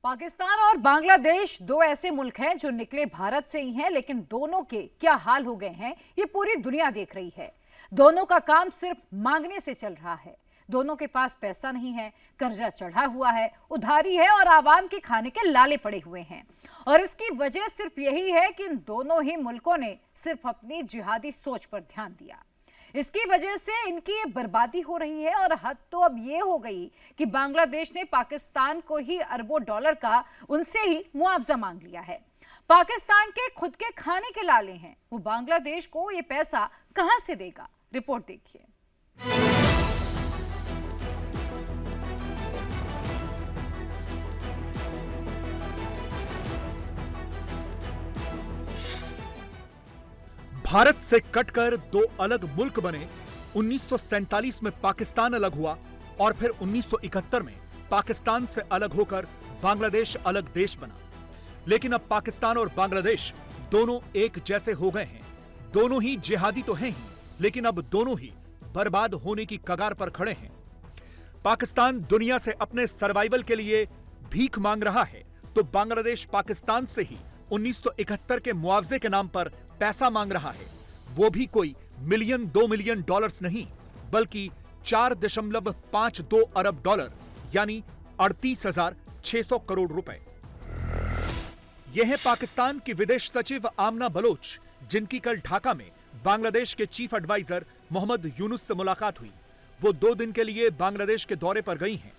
पाकिस्तान और बांग्लादेश दो ऐसे मुल्क हैं जो निकले भारत से ही हैं, लेकिन दोनों के क्या हाल हो गए हैं ये पूरी दुनिया देख रही है। दोनों का काम सिर्फ मांगने से चल रहा है। दोनों के पास पैसा नहीं है, कर्जा चढ़ा हुआ है, उधारी है और आवाम के खाने के लाले पड़े हुए हैं। और इसकी वजह सिर्फ यही है कि इन दोनों ही मुल्कों ने सिर्फ अपनी जिहादी सोच पर ध्यान दिया। इसकी वजह से इनकी ये बर्बादी हो रही है और हद तो अब ये हो गई कि बांग्लादेश ने पाकिस्तान को ही अरबों डॉलर का उनसे ही मुआवजा मांग लिया है। पाकिस्तान के खुद के खाने के लाले हैं, वो बांग्लादेश को ये पैसा कहां से देगा? रिपोर्ट देखिए। भारत से कटकर दो अलग मुल्क बने। 1947 में पाकिस्तान अलग हुआ और फिर 1971 में पाकिस्तान से अलग होकर बांग्लादेश अलग देश बना। लेकिन अब पाकिस्तान और बांग्लादेश दोनों एक जैसे हो गए हैं। दोनों ही जिहादी तो हैं ही, लेकिन अब दोनों ही बर्बाद होने की कगार पर खड़े हैं। पाकिस्तान दुनिया से अपने सर्वाइवल के लिए भीख मांग रहा है, तो बांग्लादेश पाकिस्तान से ही 1971 के मुआवजे के नाम पर पैसा मांग रहा है। वो भी कोई मिलियन 2 मिलियन डॉलर्स नहीं, बल्कि 4.52 अरब डॉलर यानी 38,600 करोड़ रुपए। यह है पाकिस्तान की विदेश सचिव आमना बलोच, जिनकी कल ढाका में बांग्लादेश के चीफ एडवाइजर मोहम्मद यूनुस से मुलाकात हुई। वो 2 दिन के लिए बांग्लादेश के दौरे पर गई हैं।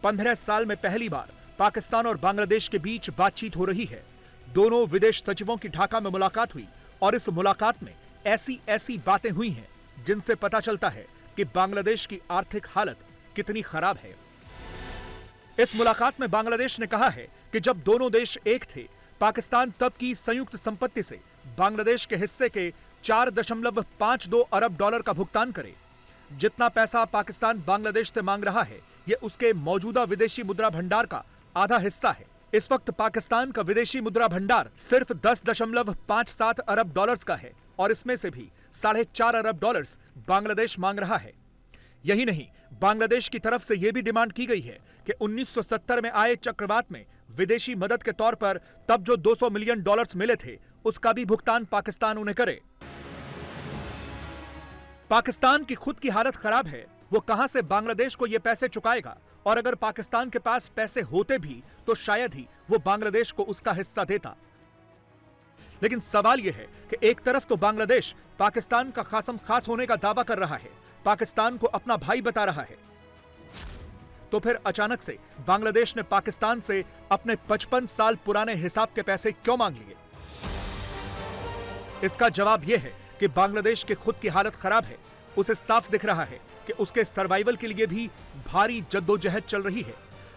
15 साल में पहली बार पाकिस्तान और बांग्लादेश के बीच बातचीत हो रही है। दोनों विदेश सचिवों की ढाका में मुलाकात हुई और इस मुलाकात में ऐसी बातें हुई हैं जिनसे पता चलता है कि बांग्लादेश की आर्थिक हालत कितनी खराब है। इस मुलाकात में बांग्लादेश ने कहा है कि जब दोनों देश एक थे, पाकिस्तान तब की संयुक्त संपत्ति से बांग्लादेश के हिस्से के 4.52 अरब डॉलर का भुगतान करे। जितना पैसा पाकिस्तान बांग्लादेश से मांग रहा है, यह उसके मौजूदा विदेशी मुद्रा भंडार का आधा हिस्सा है। इस वक्त पाकिस्तान का विदेशी मुद्रा भंडार सिर्फ 10.57 अरब डॉलर्स का है और इसमें से भी 4.5 अरब डॉलर्स बांग्लादेश मांग रहा है। यही नहीं, बांग्लादेश की तरफ से यह भी डिमांड की गई है कि 1970 में आए चक्रवात में विदेशी मदद के तौर पर तब जो 200 मिलियन डॉलर्स मिले थे, उसका भी भुगतान पाकिस्तान उन्हें करे। पाकिस्तान की खुद की हालत खराब है, वो कहां से बांग्लादेश को ये पैसे चुकाएगा? और अगर पाकिस्तान के पास पैसे होते भी तो शायद ही वो बांग्लादेश को उसका हिस्सा देता। लेकिन सवाल यह है कि एक तरफ तो बांग्लादेश पाकिस्तान का खासम खास होने का दावा कर रहा है, पाकिस्तान को अपना भाई बता रहा है, तो फिर अचानक से बांग्लादेश ने पाकिस्तान से अपने 55 साल पुराने हिसाब के पैसे क्यों मांग लिए? इसका जवाब यह है कि बांग्लादेश की खुद की हालत खराब है। उसे साफ दिख रहा है कि उसके सर्वाइवल के लिए भी भारी जद्दोजहद चल रही है।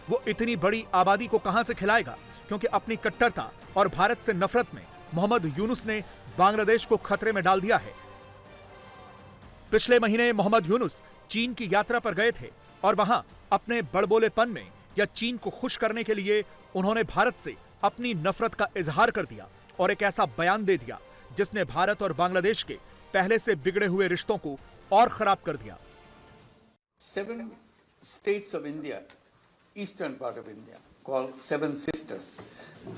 वो इतनी बड़ी आबादी को कहां से खिलाएगा? क्योंकि अपनी कट्टरता और भारत से नफरत में मोहम्मद यूनुस ने बांग्लादेश को खतरे में डाल दिया है। पिछले महीने मोहम्मद यूनुस चीन की यात्रा पर गए थे और वहां अपने बड़बोलेपन में या चीन को खुश करने के लिए उन्होंने भारत से अपनी नफरत का इजहार कर दिया और एक ऐसा बयान दे दिया जिसने भारत और बांग्लादेश के पहले से बिगड़े हुए रिश्तों को और खराब कर दिया। 7 states of India, eastern part of India, called Seven Sisters.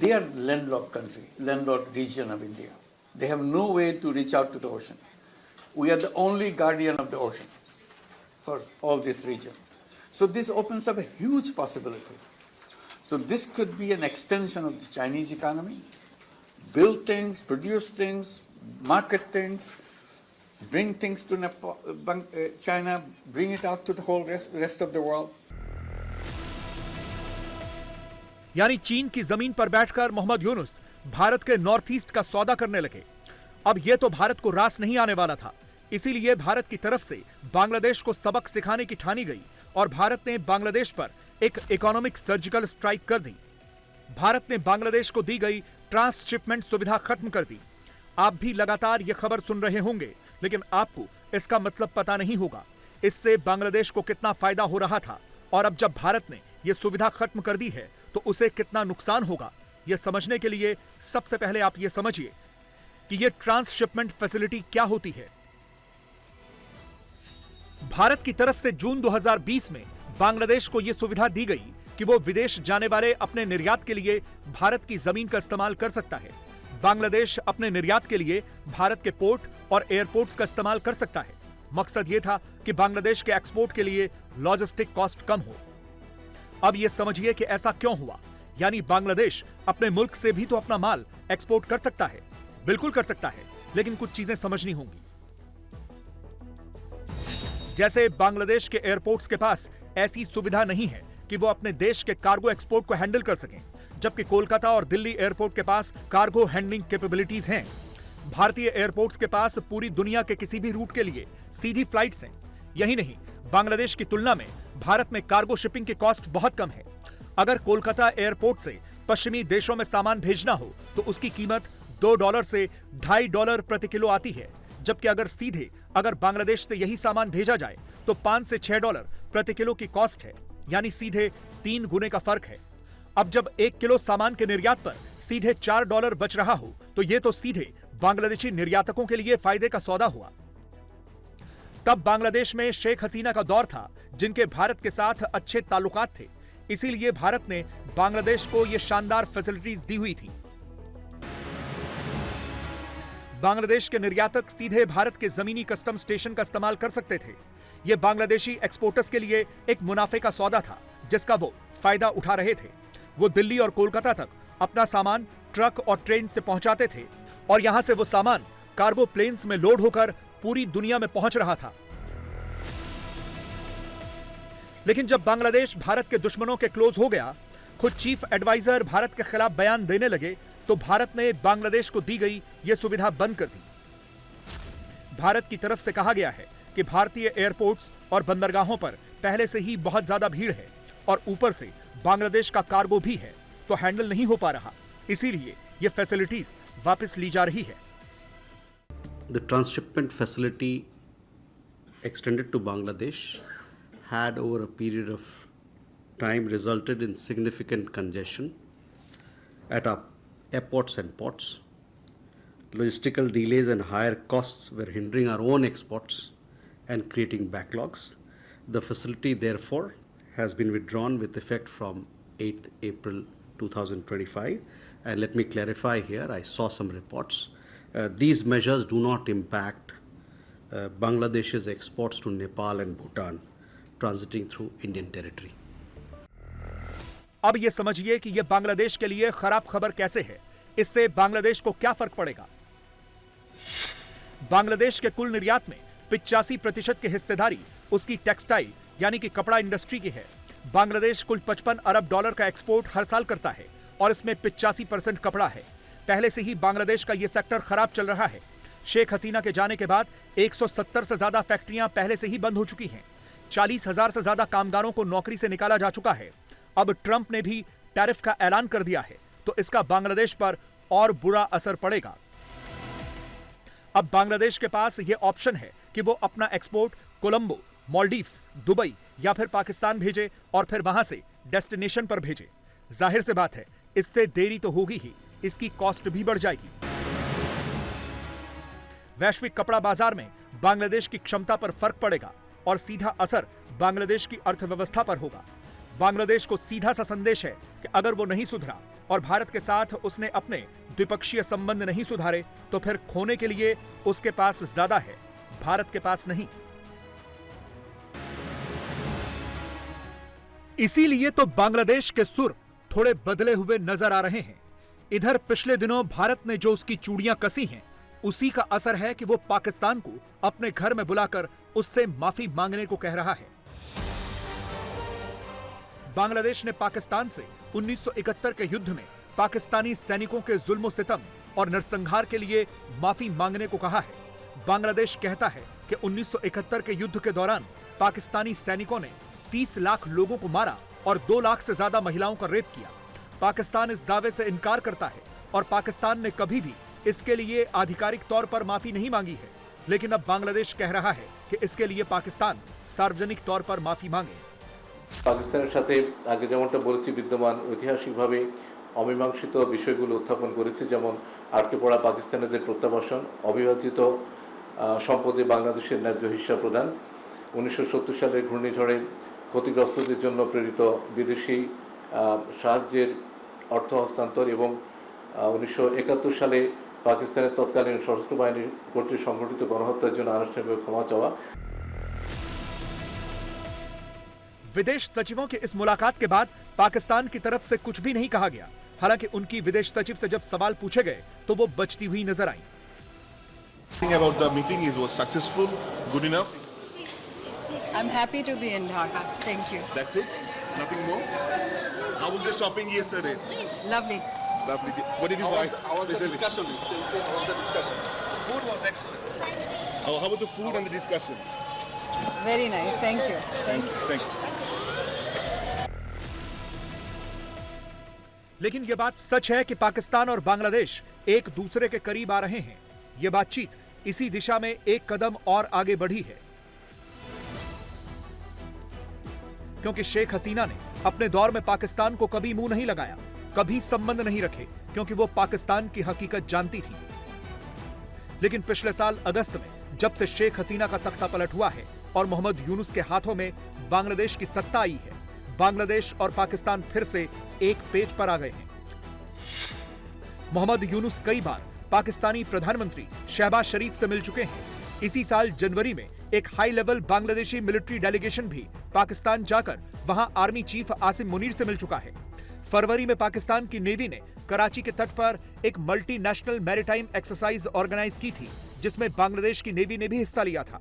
They are landlocked country, landlocked region of India. They have no way to reach out to the ocean. We are the only guardian of the ocean for all this region. So this opens up a huge possibility. So this could be an extension of the Chinese economy. Build things, produce things, market things, bring things to China, bring it out to the whole rest of the world. यानी चीन की जमीन पर बैठकर मोहम्मद यूनुस भारत के north east का सौदा करने लगे। अब यह तो भारत को रास नहीं आने वाला था, इसीलिए भारत की तरफ से बांग्लादेश को सबक सिखाने की ठानी गई और भारत ने बांग्लादेश पर एक इकोनॉमिक सर्जिकल स्ट्राइक कर दी। भारत ने बांग्लादेश को दी गई ट्रांसशिपमेंट सुविधा खत्म कर दी। आप भी लगातार यह खबर सुन रहे होंगे, लेकिन आपको इसका मतलब पता नहीं होगा इससे बांग्लादेश को कितना फायदा हो रहा था, और अब जब भारत ने यह सुविधा खत्म कर दी है तो उसे कितना नुकसान होगा। यह समझने के लिए सबसे पहले आप यह समझिए कि यह ट्रांसशिपमेंट फैसिलिटी क्या होती है। भारत की तरफ से जून 2020 में बांग्लादेश को यह सुविधा दी गई कि वो विदेश जाने वाले अपने निर्यात के लिए भारत की जमीन का इस्तेमाल कर सकता है। बांग्लादेश अपने निर्यात के लिए भारत के पोर्ट और एयरपोर्ट्स का इस्तेमाल कर सकता है। मकसद ये था कि बांग्लादेश के एक्सपोर्ट के लिए लॉजिस्टिक कॉस्ट कम हो। अब ये समझिए कि ऐसा क्यों हुआ, यानी बांग्लादेश अपने मुल्क से भी तो अपना माल एक्सपोर्ट कर सकता है। बिल्कुल कर सकता है, लेकिन कुछ चीजें समझनी होंगी। जैसे बांग्लादेश के एयरपोर्ट्स के पास ऐसी सुविधा नहीं है कि वो अपने देश के कार्गो एक्सपोर्ट को हैंडल कर सकें, जबकि कोलकाता और दिल्ली एयरपोर्ट के पास कार्गो हैंडलिंग कैपेबिलिटीज हैं। भारतीय एयरपोर्ट्स के पास पूरी दुनिया के किसी भी रूट के लिए सीधी फ्लाइट्स हैं। यही नहीं, बांग्लादेश की तुलना में भारत में कार्गो शिपिंग की कॉस्ट बहुत कम है। अगर कोलकाता एयरपोर्ट से पश्चिमी देशों में सामान भेजना हो तो उसकी कीमत $2 से $2.5 प्रति किलो आती है, जबकि अगर बांग्लादेश से यही सामान भेजा जाए तो $5 से $6 प्रति किलो की कॉस्ट है, यानी सीधे 3 गुने का फर्क है। अब जब 1 किलो सामान के निर्यात पर सीधे $4 बच रहा हो तो यह तो सीधे बांग्लादेशी निर्यातकों के लिए फायदे का सौदा हुआ। तब बांग्लादेश में शेख हसीना का दौर था, जिनके भारत के साथ अच्छे ताल्लुकात थे, इसीलिए भारत ने बांग्लादेश को यह शानदार फैसिलिटीज दी हुई थी। बांग्लादेश के निर्यातक सीधे भारत के जमीनी कस्टम स्टेशन का इस्तेमाल कर सकते थे। यह बांग्लादेशी एक्सपोर्टर्स के लिए एक मुनाफे का सौदा था, जिसका वो फायदा उठा रहे थे। वो दिल्ली और कोलकाता तक अपना सामान ट्रक और ट्रेन से पहुंचाते थे और यहां से वो सामान कार्गो प्लेन्स में लोड होकर पूरी दुनिया में पहुंच रहा था। लेकिन जब बांग्लादेश भारत के दुश्मनों के क्लोज हो गया, खुद चीफ एडवाइजर भारत के खिलाफ बयान देने लगे, तो भारत ने बांग्लादेश को दी गई यह सुविधा बंद कर दी। भारत की तरफ से कहा गया है कि भारतीय एयरपोर्ट्स और बंदरगाहों पर पहले से ही बहुत ज्यादा भीड़ है और ऊपर से बांग्लादेश का कार्गो भी है, तो हैंडल नहीं हो पा रहा, इसीलिए ये फैसिलिटीज वापस ली जा रही है। The transshipment facility extended to Bangladesh had over a period of time resulted in significant congestion at our airports and ports. Logistical delays and higher costs were hindering our own exports and creating backlogs. The facility therefore has been withdrawn with effect from 8th April 2025. And let me clarify here, I saw some reports. These measures do not impact Bangladesh's exports to Nepal and Bhutan transiting through Indian territory. अब ये समझिए कि यह बांग्लादेश के लिए खराब खबर कैसे है। इससे बांग्लादेश को क्या फर्क पड़ेगा? बांग्लादेश के कुल निर्यात में 85% की हिस्सेदारी उसकी टेक्सटाइल यानी कि कपड़ा इंडस्ट्री की है। बांग्लादेश कुल $55 अरब का एक्सपोर्ट हर साल करता है और इसमें 85% कपड़ा है। पहले से ही बांग्लादेश का यह सेक्टर खराब चल रहा है। शेख हसीना के जाने के बाद 170 से ज्यादा फैक्ट्रियां पहले से ही बंद हो चुकी हैं। 40,000 से ज्यादा कामगारों को नौकरी से निकाला जा चुका है। अब ट्रंप ने भी टैरिफ का ऐलान कर दिया है, तो इसका बांग्लादेश पर और बुरा असर पड़ेगा। अब बांग्लादेश के पास यह ऑप्शन है कि वो अपना एक्सपोर्ट कोलंबो, मालदीव्स, दुबई या फिर पाकिस्तान भेजे और फिर वहां से डेस्टिनेशन पर भेजे। जाहिर सी बात है, इससे देरी तो होगी ही, इसकी कॉस्ट भी बढ़ जाएगी। वैश्विक कपड़ा बाजार में बांग्लादेश की क्षमता पर फर्क पड़ेगा और सीधा असर बांग्लादेश की अर्थव्यवस्था पर होगा। बांग्लादेश को सीधा सा संदेश है कि अगर वो नहीं सुधरा और भारत के साथ उसने अपने द्विपक्षीय संबंध नहीं सुधारे तो फिर खोने के लिए उसके पास ज्यादा है, भारत के पास नहीं। इसीलिए तो बांग्लादेश के सुर थोड़े बदले हुए नजर आ रहे हैं। इधर पिछले दिनों भारत ने जो उसकी चूड़ियां कसी हैं, उसी का असर है कि वो पाकिस्तान को अपने घर में बुलाकर उससे माफी मांगने को कह रहा है। बांग्लादेश ने पाकिस्तान से 1971 के युद्ध में पाकिस्तानी सैनिकों के जुल्म सितम और नरसंहार के लिए माफी मांगने को कहा है। बांग्लादेश कहता है कि 1971 के युद्ध के दौरान पाकिस्तानी सैनिकों ने 30 लाख लोगों को मारा और 2 लाख से ज्यादा महिलाओं का रेप किया। पाकिस्तान इस दावे से इनकार करता है और पाकिस्तान ने कभी भी इसके लिए आधिकारिक तौर पर माफी नहीं मांगी है। लेकिन अब बांग्लादेश कह रहा है कि इसके लिए पाकिस्तान सार्वजनिक तौर पर माफी मांगे। পাকিস্তানের সাথে আগে যেমনটা বলেছি বিদ্যমান ঐতিহাসিকভাবে অমীমাংসিত বিষয়গুলো উত্থাপন করেছে, যেমন আটকে পড়া পাকিস্তানিদের প্রত্যাবাসন, অবিভাজিত সম্পদে বাংলাদেশের ন্যায্য হিস্সা প্রদান, 1970 সালের ঘূর্ণিঝড়ে ক্ষতিগ্রস্তদের জন্য প্রেরিত বিদেশি সাহায্যের অর্থ হস্তান্তর এবং 1971 সালে পাকিস্তানের তৎকালীন সশস্ত্র বাহিনী কর্তৃক সংঘটিত গণহত্যার জন্য আনুষ্ঠানিকভাবে ক্ষমা চাওয়া। विदेश सचिवों के इस मुलाकात के बाद पाकिस्तान की तरफ से कुछ भी नहीं कहा गया। हालांकि उनकी विदेश सचिव से जब सवाल पूछे गए तो वो बचती हुई नजर आई। Think about the meeting was successful, good enough. I'm happy to be in Dhaka. Thank you. That's it. Nothing more. How was the shopping yesterday? Lovely. Lovely. What did you buy? How was the specially? discussion? How was the discussion? Food was excellent. How about the food and the discussion? Very nice. Thank you. Thank you. Thank you. लेकिन यह बात सच है कि पाकिस्तान और बांग्लादेश एक दूसरे के करीब आ रहे हैं। यह बातचीत इसी दिशा में एक कदम और आगे बढ़ी है, क्योंकि शेख हसीना ने अपने दौर में पाकिस्तान को कभी मुंह नहीं लगाया, कभी संबंध नहीं रखे, क्योंकि वो पाकिस्तान की हकीकत जानती थी। लेकिन पिछले साल अगस्त में जब से शेख हसीना का तख्ता पलट हुआ है और मोहम्मद यूनुस के हाथों में बांग्लादेश की सत्ता आई है, बांग्लादेश और पाकिस्तान फिर से एक पेज पर आ गए हैं। मोहम्मद यूनुस कई बार पाकिस्तानी प्रधानमंत्री शहबाज शरीफ से मिल चुके हैं। इसी साल जनवरी में एक high level Bangladeshi military delegation भी पाकिस्तान जाकर वहां आर्मी चीफ आसिम मुनीर से मिल चुका है। फरवरी में पाकिस्तान की नेवी ने कराची के तट पर एक मल्टीनेशनल मैरीटाइम एक्सरसाइज ऑर्गेनाइज की थी, जिसमें बांग्लादेश की नेवी ने भी हिस्सा लिया था।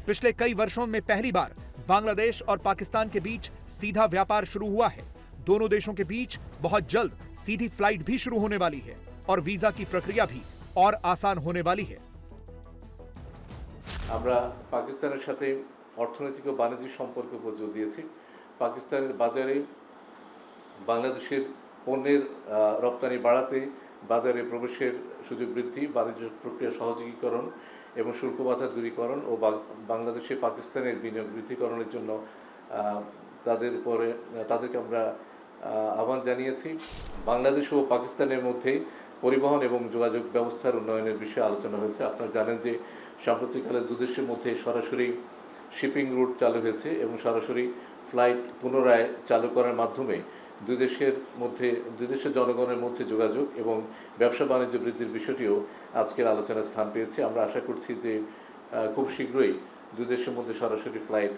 पिछले कई वर्षों में पहली बार बांग्लादेश और पाकिस्तान के बीच सीधा व्यापार शुरू हुआ है। दोनों देशों के बीच बहुत जल्द सीधी फ्लाइट भी शुरू होने वाली है और वीजा की प्रक्रिया भी और आसान होने वाली है। আমরা পাকিস্তানের সাথে অর্থনৈতিক ও বাণিজ্যিক সম্পর্কের উপর জোর দিয়েছি। পাকিস্তানের বাজারে বাংলাদেশের পণ্যের রপ্তানি বাড়াতে, বাজারে প্রবেশের সুযোগ বৃদ্ধি, বাণিজ্য প্রক্রিয়া সহযোগীকরণ এবং শুল্ক বাধা দূরীকরণ ও বাংলাদেশে পাকিস্তানের বিনিয়োগ বৃদ্ধিকরণের জন্য তাদেরকে আমরা আহ্বান জানিয়েছি। বাংলাদেশ ও পাকিস্তানের মধ্যে পরিবহন এবং যোগাযোগ ব্যবস্থার উন্নয়নের বিষয়ে আলোচনা হয়েছে। আপনারা জানেন যে সাম্প্রতিককালে দুদেশের মধ্যে সরাসরি শিপিং রুট চালু হয়েছে এবং সরাসরি ফ্লাইট পুনরায় চালু করার মাধ্যমে দুই দেশের জনগণের মধ্যে যোগাযোগ এবং ব্যবসা বাণিজ্য বৃদ্ধির বিষয়টিও আজকের আলোচনায় স্থান পেয়েছে। আমরা আশা করছি যে খুব শীঘ্রই দুই দেশের মধ্যে সরাসরি ফ্লাইট